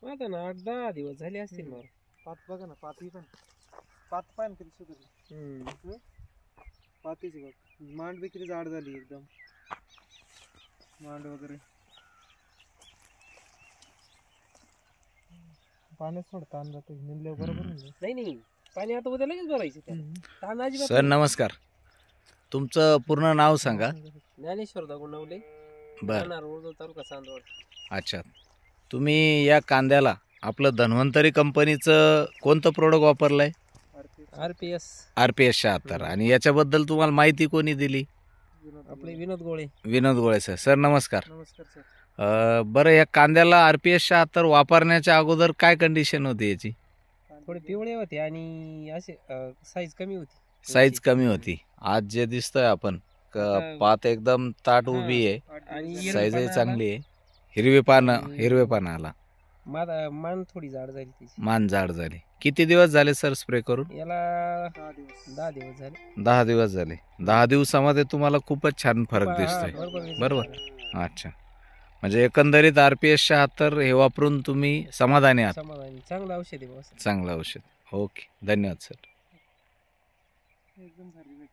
आता ना 8-10 दिवस झाले असतील मला. पात बघा ना, पाती पण पात पाय किती सुधारली. पातीची बघ, मांड बी किती जाड झाली एकदम, मांड वगैरे. पाण्यात सोड ताण जातो निमल्या बरोबर. नाही पाणी आता उद्या लगेच भरायचं. सर नमस्कार, तुमचं पूर्ण नाव सांगा. ज्ञानेश्वर दागुणवले, बर. तालुका चांदवड. अच्छा, तुम्ही या कांद्याला आपलं धन्वंतरी कंपनीचं कोणतं प्रोडक्ट वापरलंय? RPS. RPS 76. आणि याच्याबद्दल तुम्हाला माहिती कोणी दिली? आपले विनोद गोळे. विनोद गोळे सर. सर नमस्कार. नमस्कार सर. बरं, या कांद्याला RPS 76 वापरण्याच्या अगोदर काय कंडिशन होती याची? थोडे पिवळे होते आणि असे साईज कमी होती. साईज कमी होती. आज जे दिसतोय आपण पात एकदम ताट उभी आहे आणि साईजही चांगली आहे. हिरवे पानं आला. मान थोडी जाड झाली त्याची. मान जाड झाली. किती दिवस झाले सर स्प्रे करून? याला 10 दिवस झाले. 10 दिवस झाले. 10 दिवसामध्ये तुम्हाला खूपच छान फरक दिसतोय. बरोबर. अच्छा, म्हणजे एकंदरीत RPS 76 हे वापरून तुम्ही समाधानी आहात? समाधानी. चांगलं औषध आहे. चांगलं औषध. ओके, धन्यवाद सर. एकदम झाली.